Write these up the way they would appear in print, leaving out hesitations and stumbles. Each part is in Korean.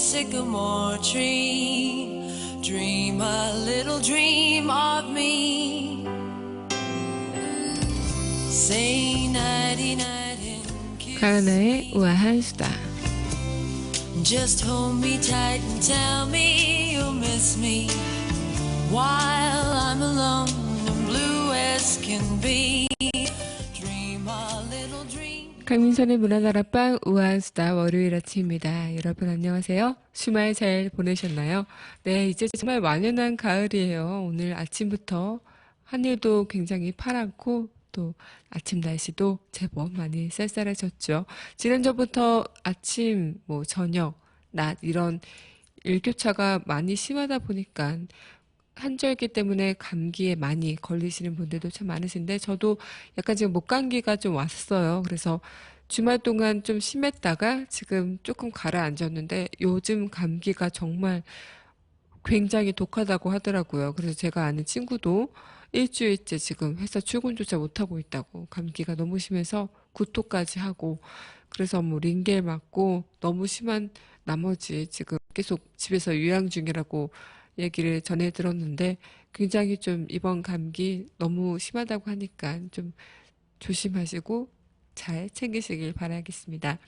sycamore tree. Dream a little dream of me. Say nighty night and kiss 가은아의 우아한 수다. Just hold me tight and tell me you'll miss me while I'm alone and blue as can be. Dream a little dream. 강민선의 문화다락방 우아한 수다 월요일 아침입니다. 여러분 안녕하세요. 주말 잘 보내셨나요? 네, 이제 정말 완연한 가을이에요. 오늘 아침부터 하늘도 굉장히 파랗고 또 아침 날씨도 제법 많이 쌀쌀해졌죠. 지난주부터 아침, 저녁, 낮 이런 일교차가 많이 심하다 보니까 한절기 때문에 감기에 많이 걸리시는 분들도 참 많으신데 저도 약간 지금 목감기가 좀 왔어요. 그래서 주말 동안 좀 심했다가 지금 조금 가라앉았는데 요즘 감기가 정말 굉장히 독하다고 하더라고요. 그래서 제가 아는 친구도 일주일째 지금 회사 출근조차 못하고 있다고, 감기가 너무 심해서 구토까지 하고, 그래서 링겔 맞고 너무 심한 나머지 지금 계속 집에서 요양 중이라고 얘기를 전해 들었는데, 굉장히 좀 이번 감기 너무 심하다고 하니까 좀 조심하시고 잘 챙기시길 바라겠습니다.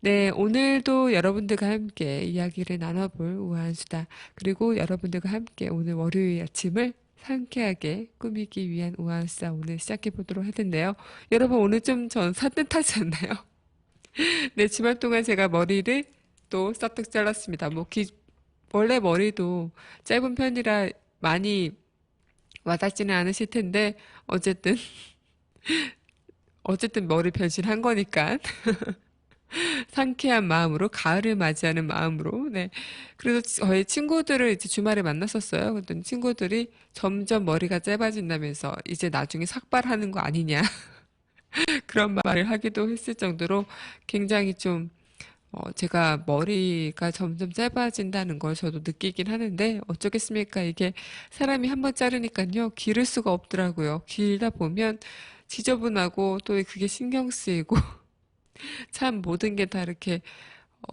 네, 오늘도 여러분들과 함께 이야기를 나눠볼 우아한 수다, 그리고 여러분들과 함께 오늘 월요일 아침을 상쾌하게 꾸미기 위한 우아한 수다 오늘 시작해 보도록 할 텐데요. 여러분 오늘 좀 전 산뜻하지 않나요? 네, 주말 동안 제가 머리를 또 싹둑 잘랐습니다. 원래 머리도 짧은 편이라 많이 와닿지는 않으실 텐데 어쨌든 머리 변신한 거니까 상쾌한 마음으로, 가을을 맞이하는 마음으로, 네. 그래서 저희 친구들을 이제 주말에 만났었어요. 그랬더니 친구들이 점점 머리가 짧아진다면서 이제 나중에 삭발하는 거 아니냐. 그런 말을 하기도 했을 정도로 굉장히 좀, 제가 머리가 점점 짧아진다는 걸 저도 느끼긴 하는데 어쩌겠습니까? 이게 사람이 한번 자르니까요, 기를 수가 없더라고요. 길다 보면 지저분하고 또 그게 신경 쓰이고 참 모든 게 다 이렇게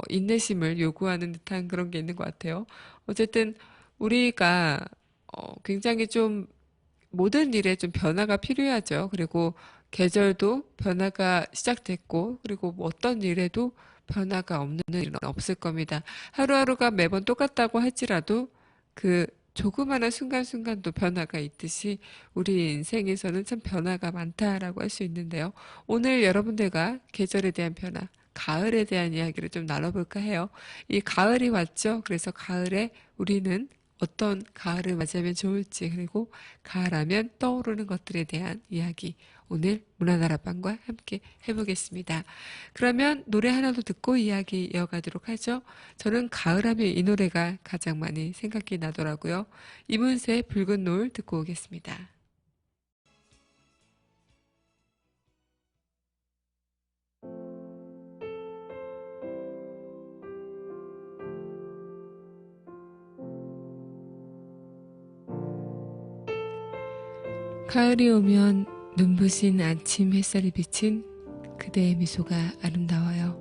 인내심을 요구하는 듯한 그런 게 있는 것 같아요. 어쨌든 우리가 굉장히 좀 모든 일에 좀 변화가 필요하죠. 그리고 계절도 변화가 시작됐고, 그리고 어떤 일에도 변화가 없는 일은 없을 겁니다. 하루하루가 매번 똑같다고 할지라도 그 조그마한 순간순간도 변화가 있듯이 우리 인생에서는 참 변화가 많다라고 할 수 있는데요. 오늘 여러분들과 계절에 대한 변화, 가을에 대한 이야기를 좀 나눠볼까 해요. 이 가을이 왔죠. 그래서 가을에 우리는 어떤 가을을 맞이하면 좋을지, 그리고 가을하면 떠오르는 것들에 대한 이야기, 오늘 문화다락방과 함께 해보겠습니다. 그러면 노래 하나 더 듣고 이야기 이어가도록 하죠. 저는 가을하면 이 노래가 가장 많이 생각이 나더라고요. 이문세의 붉은 노을 듣고 오겠습니다. 가을이 오면 눈부신 아침 햇살이 비친 그대의 미소가 아름다워요.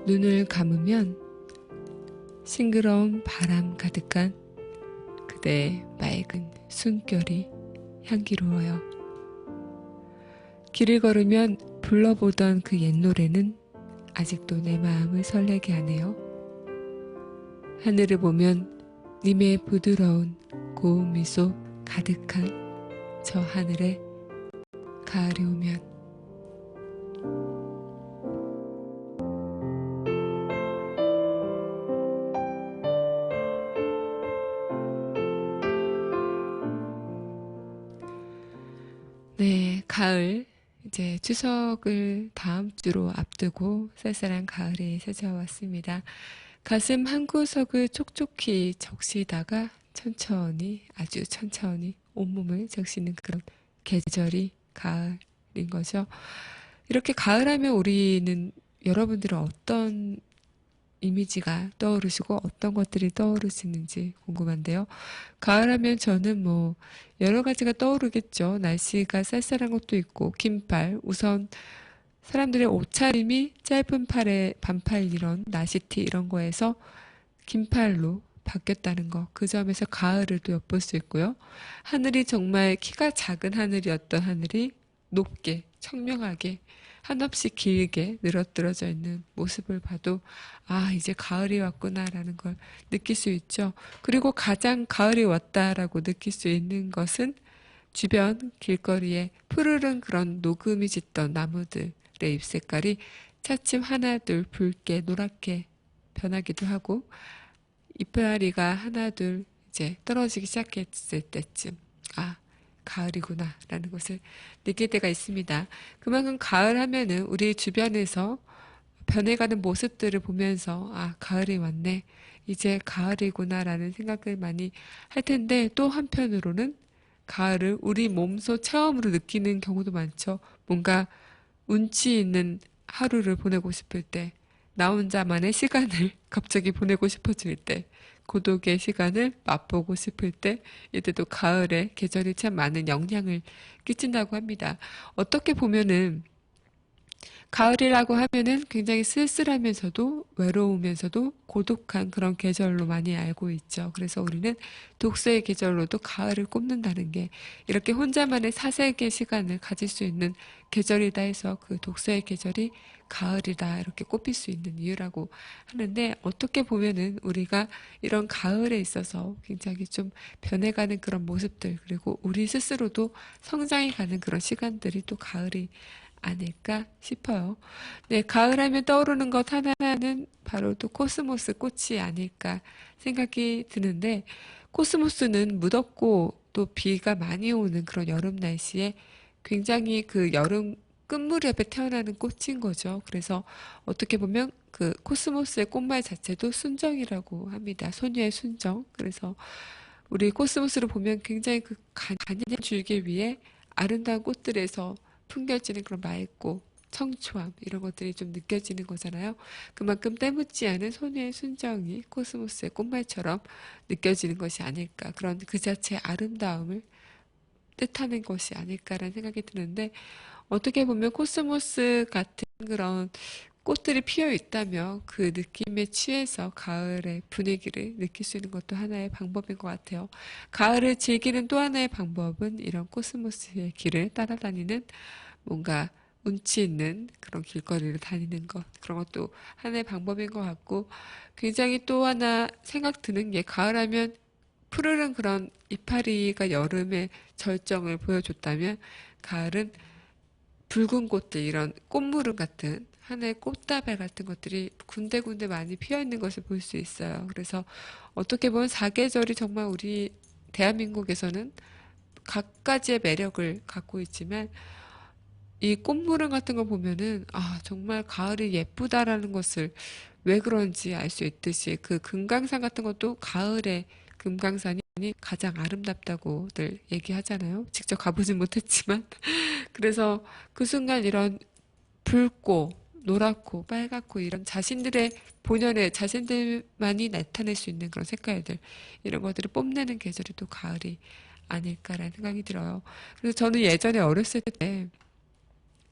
눈을 감으면 싱그러운 바람 가득한 그대의 맑은 숨결이 향기로워요. 길을 걸으면 불러보던 그 옛 노래는 아직도 내 마음을 설레게 하네요. 하늘을 보면 님의 부드러운 고운 미소 가득한 저 하늘에 가을이 오면, 네, 가을, 이제 추석을 다음 주로 앞두고 쌀쌀한 가을이 찾아왔습니다. 가슴 한구석을 촉촉히 적시다가 천천히, 아주 천천히 온몸을 적시는 그런 계절이 가을인 거죠. 이렇게 가을하면 우리는, 여러분들은 어떤 이미지가 떠오르시고 어떤 것들이 떠오르시는지 궁금한데요. 가을하면 저는 여러 가지가 떠오르겠죠. 날씨가 쌀쌀한 것도 있고, 긴팔, 우선 사람들의 옷차림이 짧은 팔에 반팔 이런 나시티 이런 거에서 긴 팔로 바뀌었다는 거. 그 점에서 가을을 또 엿볼 수 있고요. 하늘이 정말 키가 작은 하늘이었던 하늘이 높게, 청명하게, 한없이 길게 늘어뜨려져 있는 모습을 봐도 아, 이제 가을이 왔구나라는 걸 느낄 수 있죠. 그리고 가장 가을이 왔다라고 느낄 수 있는 것은 주변 길거리에 푸르른 그런 녹음이 짙던 나무들의 잎 색깔이 차츰 하나 둘 붉게 노랗게 변하기도 하고 이파리가 하나 둘 이제 떨어지기 시작했을 때쯤 아 가을이구나 라는 것을 느낄 때가 있습니다. 그만큼 가을 하면은 우리 주변에서 변해가는 모습들을 보면서 아 가을이 왔네 이제 가을이구나 라는 생각을 많이 할 텐데 또 한편으로는 가을을 우리 몸소 체험으로 느끼는 경우도 많죠. 뭔가 운치 있는 하루를 보내고 싶을 때, 나 혼자만의 시간을 갑자기 보내고 싶어질 때, 고독의 시간을 맛보고 싶을 때, 이때도 가을의 계절이 참 많은 영향을 끼친다고 합니다. 어떻게 보면은 가을이라고 하면은 굉장히 쓸쓸하면서도 외로우면서도 고독한 그런 계절로 많이 알고 있죠. 그래서 우리는 독서의 계절로도 가을을 꼽는다는 게 이렇게 혼자만의 사색의 시간을 가질 수 있는 계절이다 해서 그 독서의 계절이 가을이다 이렇게 꼽힐 수 있는 이유라고 하는데 어떻게 보면은 우리가 이런 가을에 있어서 굉장히 좀 변해가는 그런 모습들 그리고 우리 스스로도 성장해 가는 그런 시간들이 또 가을이 아닐까 싶어요. 네, 가을 하면 떠오르는 것 하나는 바로 또 코스모스 꽃이 아닐까 생각이 드는데, 코스모스는 무덥고 또 비가 많이 오는 그런 여름 날씨에 굉장히 그 여름 끝무렵에 태어나는 꽃인 거죠. 그래서 어떻게 보면 그 코스모스의 꽃말 자체도 순정이라고 합니다. 소녀의 순정. 그래서 우리 코스모스를 보면 굉장히 그 가냘 줄기 위에 아름다운 꽃들에서 풍겨지는 그런 맑고 청초함 이런 것들이 좀 느껴지는 거잖아요. 그만큼 때묻지 않은 소녀의 순정이 코스모스의 꽃말처럼 느껴지는 것이 아닐까. 그런 그 자체의 아름다움을 뜻하는 것이 아닐까라는 생각이 드는데 어떻게 보면 코스모스 같은 그런 꽃들이 피어 있다면 그 느낌에 취해서 가을의 분위기를 느낄 수 있는 것도 하나의 방법인 것 같아요. 가을을 즐기는 또 하나의 방법은 이런 코스모스의 길을 따라다니는 뭔가 운치 있는 그런 길거리를 다니는 것 그런 것도 하나의 방법인 것 같고 굉장히 또 하나 생각 드는 게 가을하면 푸르른 그런 이파리가 여름의 절정을 보여줬다면 가을은 붉은 꽃들 이런 꽃무름 같은 하나의 꽃다발 같은 것들이 군데군데 많이 피어 있는 것을 볼 수 있어요. 그래서 어떻게 보면 사계절이 정말 우리 대한민국에서는 각가지의 매력을 갖고 있지만 이 꽃무름 같은 거 보면은 아 정말 가을이 예쁘다라는 것을 왜 그런지 알 수 있듯이 그 금강산 같은 것도 가을에 금강산이 가장 아름답다고들 얘기하잖아요. 직접 가보진 못했지만 그래서 그 순간 이런 붉고 노랗고 빨갛고 이런 자신들의 본연의 자신들만이 나타낼 수 있는 그런 색깔들 이런 것들을 뽐내는 계절이 또 가을이 아닐까라는 생각이 들어요. 그래서 저는 예전에 어렸을 때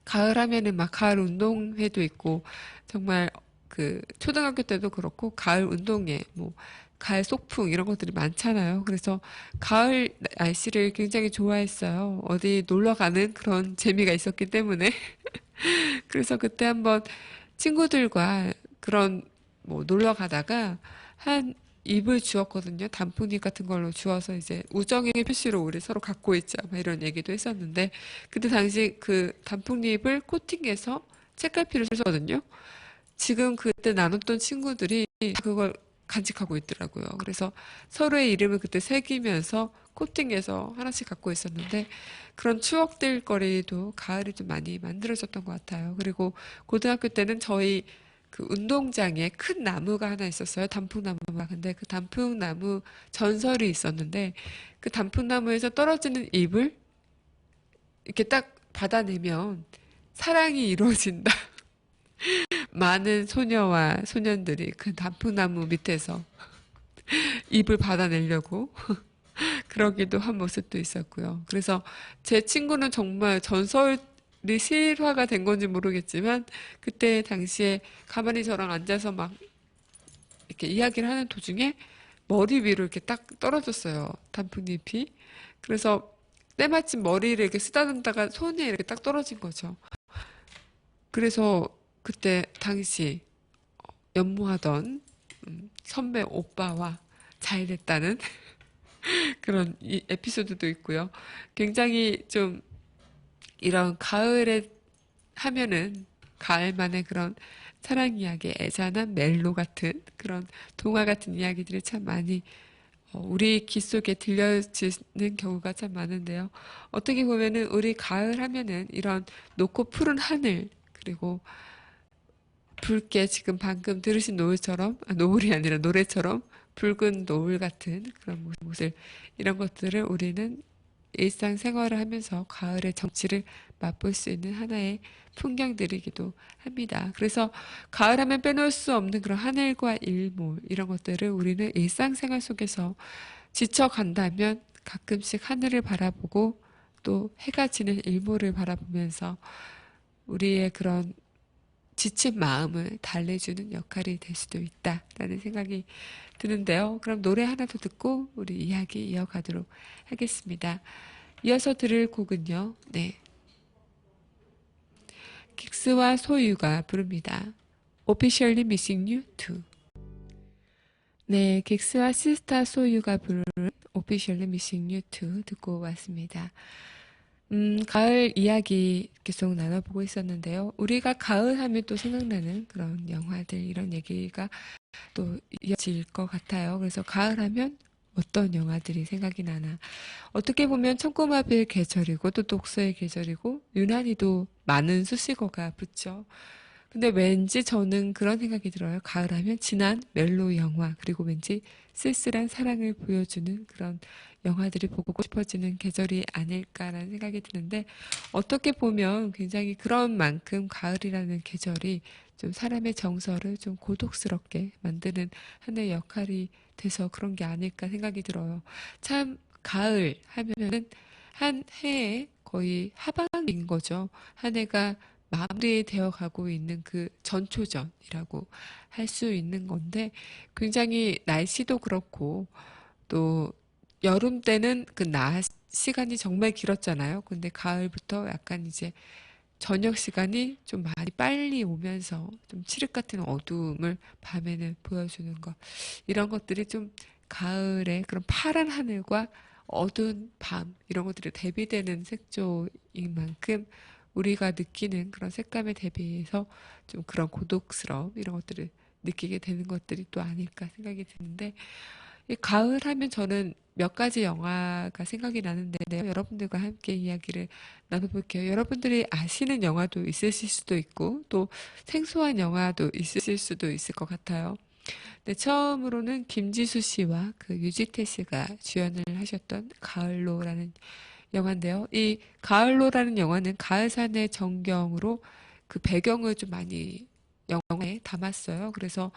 가을 하면은 막 가을 운동회도 있고 정말 그 초등학교 때도 그렇고 가을 운동회 뭐 가을 소풍 이런 것들이 많잖아요. 그래서 가을 날씨를 굉장히 좋아했어요. 어디 놀러 가는 그런 재미가 있었기 때문에 그래서 그때 한번 친구들과 그런 뭐 놀러 가다가 한 입을 주었거든요. 단풍잎 같은 걸로 주어서 이제 우정의 표시로 우리 서로 갖고 있자 막 이런 얘기도 했었는데 그때 당시 그 단풍잎을 코팅해서 책갈피를 썼거든요. 지금 그때 나눴던 친구들이 그걸 간직하고 있더라고요. 그래서 서로의 이름을 그때 새기면서 코팅해서 하나씩 갖고 있었는데 그런 추억들 거리도 가을에 좀 많이 만들어졌던 것 같아요. 그리고 고등학교 때는 저희 그 운동장에 큰 나무가 하나 있었어요. 단풍나무가. 근데 그 단풍나무 전설이 있었는데 그 단풍나무에서 떨어지는 잎을 이렇게 딱 받아내면 사랑이 이루어진다. 많은 소녀와 소년들이 그 단풍나무 밑에서 잎을 받아내려고 그러기도 한 모습도 있었고요. 그래서 제 친구는 정말 전설 실화가 된 건지 모르겠지만 그때 당시에 가만히 저랑 앉아서 막 이렇게 이야기를 하는 도중에 머리 위로 이렇게 딱 떨어졌어요. 단풍잎이. 그래서 때마침 머리를 이렇게 쓰다듬다가 손에 이렇게 딱 떨어진 거죠. 그래서 그때 당시 연모하던 선배 오빠와 잘 됐다는 그런 에피소드도 있고요. 굉장히 좀 이런 가을에 하면은 가을만의 그런 사랑 이야기, 애잔한 멜로 같은 그런 동화 같은 이야기들이 참 많이 우리 귀 속에 들려지는 경우가 참 많은데요. 어떻게 보면은 우리 가을 하면은 이런 높고 푸른 하늘 그리고 붉게 지금 방금 들으신 노을처럼 노을이 아니라 노래처럼 붉은 노을 같은 그런 모습 이런 것들을 우리는 일상생활을 하면서 가을의 정취를 맛볼 수 있는 하나의 풍경들이기도 합니다. 그래서 가을 하면 빼놓을 수 없는 그런 하늘과 일몰 이런 것들을 우리는 일상생활 속에서 지쳐간다면 가끔씩 하늘을 바라보고 또 해가 지는 일몰을 바라보면서 우리의 그런 지친 마음을 달래주는 역할이 될 수도 있다라는 생각이 드는데요. 그럼 노래 하나 더 듣고 우리 이야기 이어가도록 하겠습니다. 이어서 들을 곡은요. 네. 긱스와 소유가 부릅니다. Officially Missing You Too. 네, 긱스와 시스타 소유가 부른 Officially Missing You Too 듣고 왔습니다. 가을 이야기 계속 나눠보고 있었는데요. 우리가 가을 하면 또 생각나는 그런 영화들, 이런 얘기가 또 이어질 것 같아요. 그래서 가을 하면 어떤 영화들이 생각이 나나. 어떻게 보면 천고마비의 계절이고 또 독서의 계절이고 유난히도 많은 수식어가 붙죠. 근데 왠지 저는 그런 생각이 들어요. 가을 하면 진한 멜로 영화, 그리고 왠지 쓸쓸한 사랑을 보여주는 그런 영화들이 보고 싶어지는 계절이 아닐까라는 생각이 드는데, 어떻게 보면 굉장히 그런 만큼 가을이라는 계절이 좀 사람의 정서를 좀 고독스럽게 만드는 하나의 역할이 돼서 그런 게 아닐까 생각이 들어요. 참, 가을 하면은 한 해에 거의 하반기인 거죠. 한 해가 마무리되어 가고 있는 그 전초전이라고 할 수 있는 건데 굉장히 날씨도 그렇고 또 여름 때는 그 낮 시간이 정말 길었잖아요. 근데 가을부터 약간 이제 저녁 시간이 좀 많이 빨리 오면서 좀 칠흑 같은 어두움을 밤에는 보여주는 것. 이런 것들이 좀 가을의 그런 파란 하늘과 어두운 밤, 이런 것들이 대비되는 색조인 만큼 우리가 느끼는 그런 색감에 대비해서 좀 그런 고독스러움, 이런 것들을 느끼게 되는 것들이 또 아닐까 생각이 드는데, 이 가을 하면 저는 몇 가지 영화가 생각이 나는데 여러분들과 함께 이야기를 나눠볼게요. 여러분들이 아시는 영화도 있으실 수도 있고 또 생소한 영화도 있으실 수도 있을 것 같아요. 네, 처음으로는 김지수 씨와 그 유지태 씨가 주연을 하셨던 가을로라는 영화인데요. 이 가을로라는 영화는 가을산의 전경으로 그 배경을 좀 많이 영화에 담았어요. 그래서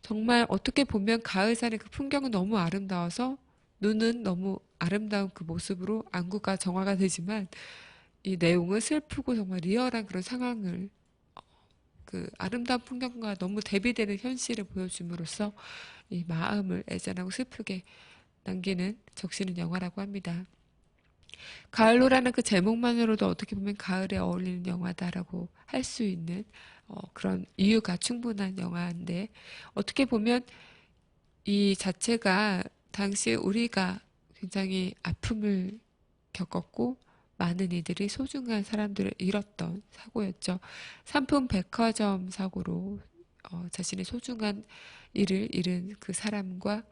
정말 어떻게 보면 가을산의 그 풍경은 너무 아름다워서 눈은 너무 아름다운 그 모습으로 안구가 정화가 되지만 이 내용은 슬프고 정말 리얼한 그런 상황을 그 아름다운 풍경과 너무 대비되는 현실을 보여줌으로써 이 마음을 애잔하고 슬프게 남기는 적시는 영화라고 합니다. 가을로라는 그 제목만으로도 어떻게 보면 가을에 어울리는 영화다라고 할 수 있는 그런 이유가 충분한 영화인데 어떻게 보면 이 자체가 당시 우리가 굉장히 아픔을 겪었고 많은 이들이 소중한 사람들을 잃었던 사고였죠. 삼풍 백화점 사고로 자신의 소중한 일을 잃은 그 사람과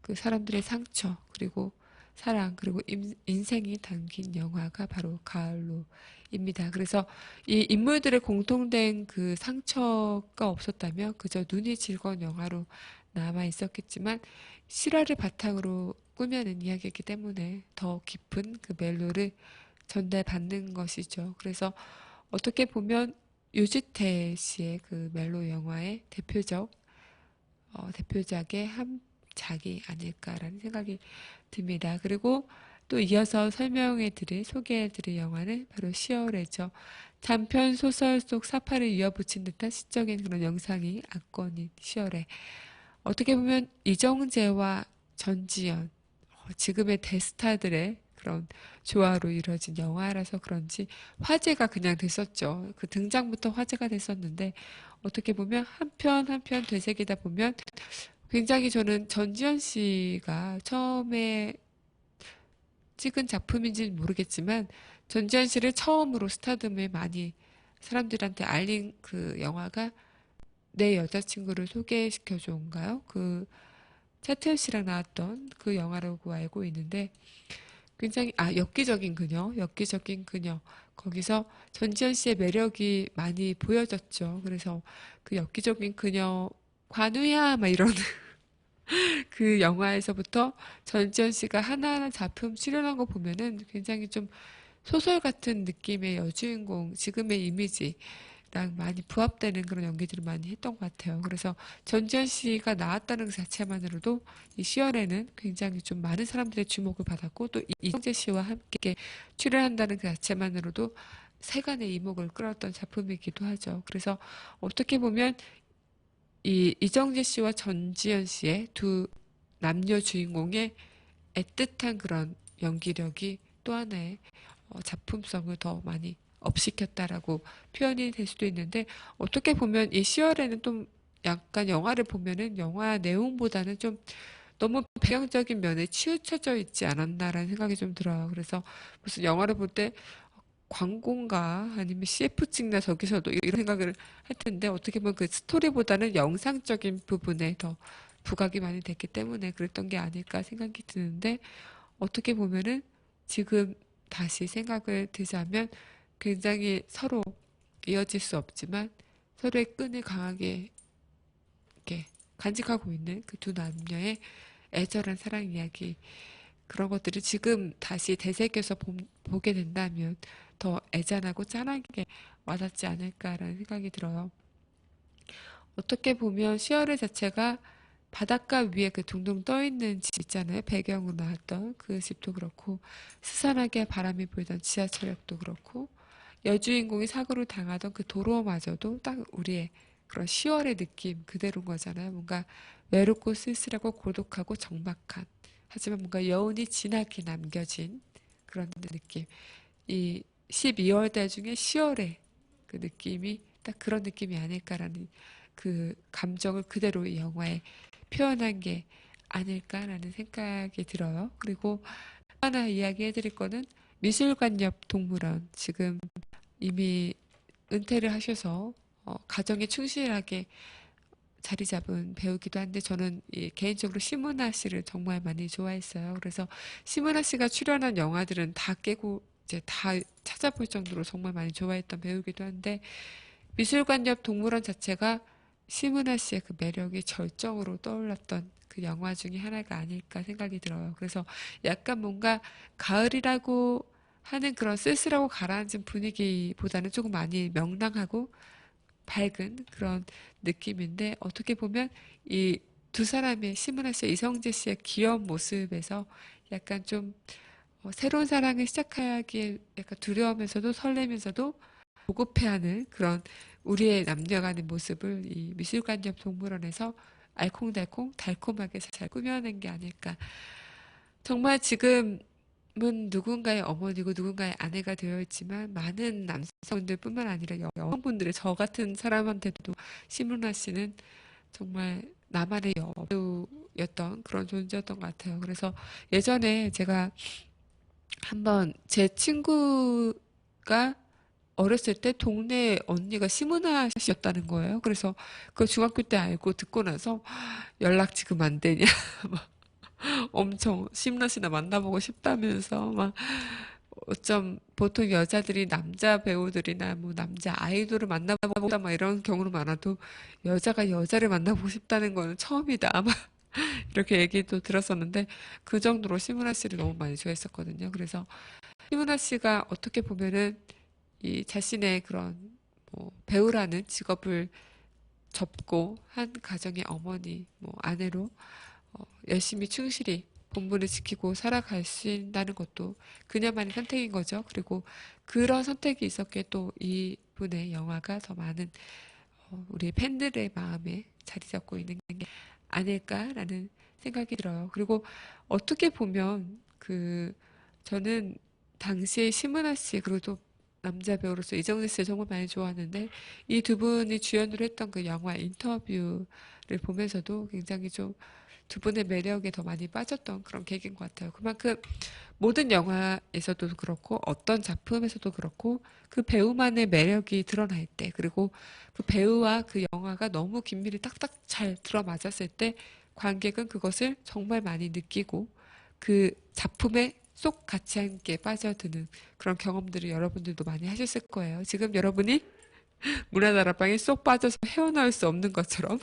그 사람들의 상처 그리고 사랑 그리고 인생이 담긴 영화가 바로 가을로입니다. 그래서 이 인물들의 공통된 그 상처가 없었다면 그저 눈이 즐거운 영화로 남아 있었겠지만 실화를 바탕으로 꾸며낸 이야기이기 때문에 더 깊은 그 멜로를 전달받는 것이죠. 그래서 어떻게 보면 유지태 씨의 그 멜로 영화의 대표작의 한 작이 아닐까라는 생각이 듭니다. 그리고 또 이어서 소개해드릴 영화는 바로 시어레죠. 단편 소설 속 사파를 이어붙인 듯한 시적인 그런 영상이 압권인 시어레. 어떻게 보면 이정재와 전지현, 지금의 대스타들의 그런 조화로 이루어진 영화라서 그런지 화제가 그냥 됐었죠. 그 등장부터 화제가 됐었는데 어떻게 보면 한 편 한 편 되새기다 보면 굉장히 저는 전지현 씨가 처음에 찍은 작품인지는 모르겠지만 전지현 씨를 처음으로 스타덤에 많이 사람들한테 알린 그 영화가 내 여자친구를 소개시켜줘인가요? 그 차태현 씨랑 나왔던 그 영화라고 알고 있는데 굉장히 엽기적인 그녀 거기서 전지현 씨의 매력이 많이 보여졌죠. 그래서 그 엽기적인 그녀 관우야 막 이런 그 영화에서부터 전지현 씨가 하나하나 작품 출연한 거 보면은 굉장히 좀 소설 같은 느낌의 여주인공 지금의 이미지랑 많이 부합되는 그런 연기들을 많이 했던 것 같아요. 그래서 전지현 씨가 나왔다는 그 자체만으로도 이 시연에는 굉장히 좀 많은 사람들의 주목을 받았고 또 이정재 씨와 함께 출연한다는 그 자체만으로도 세간의 이목을 끌었던 작품이기도 하죠. 그래서 어떻게 보면 이 이정재 씨와 전지현 씨의 두 남녀 주인공의 애틋한 그런 연기력이 또 하나의 작품성을 더 많이 업시켰다라고 표현이 될 수도 있는데 어떻게 보면 이 시월에는 좀 약간 영화를 보면은 영화 내용보다는 좀 너무 배경적인 면에 치우쳐져 있지 않았나라는 생각이 좀 들어요. 그래서 무슨 영화를 볼 때 광고인가 아니면 CF 찍나 저기서도 이런 생각을 할 텐데 어떻게 보면 그 스토리보다는 영상적인 부분에 더 부각이 많이 됐기 때문에 그랬던 게 아닐까 생각이 드는데 어떻게 보면은 지금 다시 생각을 드자면 굉장히 서로 이어질 수 없지만 서로의 끈을 강하게 이렇게 간직하고 있는 그 두 남녀의 애절한 사랑 이야기 그런 것들을 지금 다시 되새겨서 보게 된다면 더 애잔하고 짠하게 와닿지 않을까라는 생각이 들어요. 어떻게 보면 시어를 자체가 바닷가 위에 그 둥둥 떠 있는 집 있잖아요. 배경으로 나왔던 그 집도 그렇고 스산하게 바람이 불던 지하철역도 그렇고 여주인공이 사고를 당하던 그 도로마저도 딱 우리의 그런 시월의 느낌 그대로인 거잖아요. 뭔가 외롭고 쓸쓸하고 고독하고 적막한 하지만 뭔가 여운이 진하게 남겨진 그런 느낌. 이 12월 달 중에 10월의 그 느낌이 딱 그런 느낌이 아닐까라는 그 감정을 그대로 이 영화에 표현한 게 아닐까라는 생각이 들어요. 그리고 하나 이야기해 드릴 거는 미술관 옆 동물원 지금 이미 은퇴를 하셔서 가정에 충실하게 자리 잡은 배우기도 한데 저는 개인적으로 심은하 씨를 정말 많이 좋아했어요. 그래서 심은하 씨가 출연한 영화들은 다 깨고 이제 다 찾아볼 정도로 정말 많이 좋아했던 배우기도 한데 미술관 옆 동물원 자체가 심은하 씨의 그 매력이 절정으로 떠올랐던 그 영화 중에 하나가 아닐까 생각이 들어요. 그래서 약간 뭔가 가을이라고 하는 그런 쓸쓸하고 가라앉은 분위기보다는 조금 많이 명랑하고 밝은 그런 느낌인데 어떻게 보면 이 두 사람의 심은하 씨와 이성재 씨의 귀여운 모습에서 약간 좀 새로운 사랑을 시작하기에 약간 두려우면서도 설레면서도 조급해하는 그런 우리의 남녀간의 모습을 이 미술관 옆 동물원에서 알콩달콩 달콤하게 잘 꾸며낸 게 아닐까. 정말 지금은 누군가의 어머니고 누군가의 아내가 되어 있지만 많은 남성분들뿐만 아니라 여성분들의 저 같은 사람한테도 심은하 씨는 정말 나만의 여배우였던 그런 존재였던 것 같아요. 그래서 예전에 제가 한번 제 친구가 어렸을 때 동네 언니가 심은하 씨였다는 거예요. 그래서 그 중학교 때 알고 듣고 나서 연락 지금 안 되냐. 막 엄청 심나 씨나 만나보고 싶다면서 막 어쩜 보통 여자들이 남자 배우들이나 뭐 남자 아이돌을 만나보고 싶다 막 이런 경우는 많아도 여자가 여자를 만나보고 싶다는 거는 처음이다. 막 이렇게 얘기도 들었었는데 그 정도로 심은하 씨를 너무 많이 좋아했었거든요. 그래서 심은하 씨가 어떻게 보면은 이 자신의 그런 뭐 배우라는 직업을 접고 한 가정의 어머니, 뭐 아내로 열심히 충실히 본분을 지키고 살아가신다는 것도 그녀만의 선택인 거죠. 그리고 그런 선택이 있었기에 또 이분의 영화가 더 많은 우리 팬들의 마음에 자리 잡고 있는 게 아닐까라는 생각이 들어요. 그리고 어떻게 보면 저는 당시에 심은하 씨 그리고 또 남자 배우로서 이정재 씨를 정말 많이 좋아하는데 이 두 분이 주연으로 했던 그 영화 인터뷰를 보면서도 굉장히 좀 두 분의 매력에 더 많이 빠졌던 그런 계기인 것 같아요. 그만큼 모든 영화에서도 그렇고 어떤 작품에서도 그렇고 그 배우만의 매력이 드러날 때 그리고 그 배우와 그 영화가 너무 긴밀히 딱딱 잘 들어맞았을 때 관객은 그것을 정말 많이 느끼고 그 작품에 쏙 같이 함께 빠져드는 그런 경험들을 여러분들도 많이 하셨을 거예요. 지금 여러분이 문화다락방에 쏙 빠져서 헤어나올 수 없는 것처럼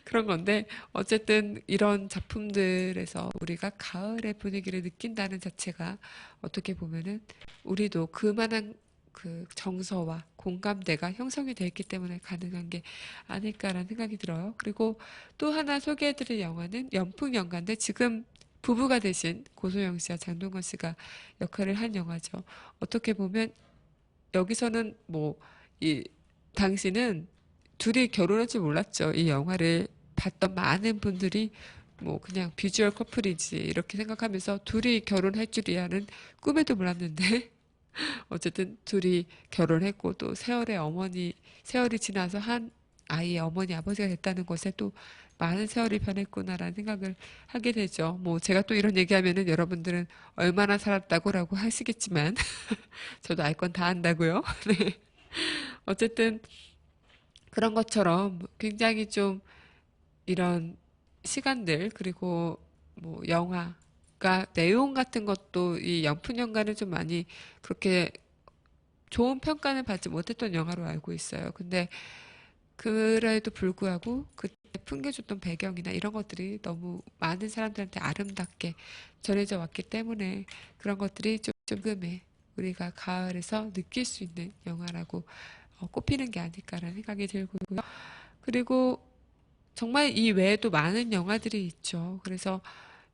그런 건데 어쨌든 이런 작품들에서 우리가 가을의 분위기를 느낀다는 자체가 어떻게 보면은 우리도 그만한 그 정서와 공감대가 형성이 되어 있기 때문에 가능한 게 아닐까라는 생각이 들어요. 그리고 또 하나 소개해드릴 영화는 연풍연가인데 지금 부부가 되신 고소영 씨와 장동건 씨가 역할을 한 영화죠. 어떻게 보면 여기서는 뭐 이 당시는 둘이 결혼할 줄 몰랐죠. 이 영화를 봤던 많은 분들이 뭐 그냥 비주얼 커플이지 이렇게 생각하면서 둘이 결혼할 줄이야는 꿈에도 몰랐는데 어쨌든 둘이 결혼했고 또 세월이 지나서 한 아이의 어머니 아버지가 됐다는 것에 또 많은 세월이 변했구나라는 생각을 하게 되죠. 뭐 제가 또 이런 얘기하면은 여러분들은 얼마나 살았다고라고 하시겠지만 저도 알 건 다 안다고요. 네. 어쨌든 그런 것처럼 굉장히 좀 이런 시간들 그리고 뭐 영화가 내용 같은 것도 이 연fun연가는 좀 많이 그렇게 좋은 평가는 받지 못했던 영화로 알고 있어요. 근데 그래도 불구하고 그때 풍겨줬던 배경이나 이런 것들이 너무 많은 사람들한테 아름답게 전해져 왔기 때문에 그런 것들이 좀 조금의 우리가 가을에서 느낄 수 있는 영화라고 꼽히는 게 아닐까라는 생각이 들고요. 그리고 정말 이 외에도 많은 영화들이 있죠. 그래서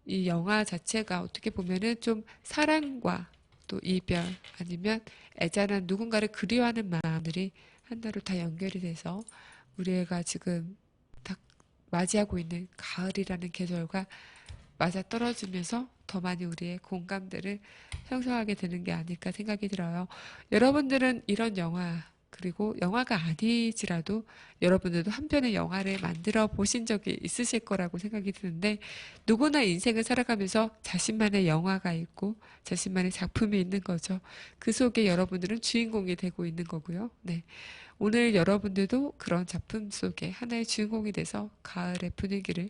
이 영화 자체가 어떻게 보면은 좀 사랑과 또 이별 아니면 애잔한 누군가를 그리워하는 마음들이 하나로 다 연결이 돼서 우리가 지금 딱 맞이하고 있는 가을이라는 계절과 맞아떨어지면서 더 많이 우리의 공감대를 형성하게 되는 게 아닐까 생각이 들어요. 여러분들은 이런 영화, 그리고 영화가 아니지라도 여러분들도 한 편의 영화를 만들어 보신 적이 있으실 거라고 생각이 드는데 누구나 인생을 살아가면서 자신만의 영화가 있고 자신만의 작품이 있는 거죠. 그 속에 여러분들은 주인공이 되고 있는 거고요. 네. 오늘 여러분들도 그런 작품 속에 하나의 주인공이 돼서 가을의 분위기를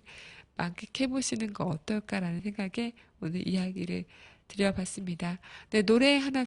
만끽해 보시는 거 어떨까라는 생각에 오늘 이야기를 드려봤습니다. 네, 노래 하나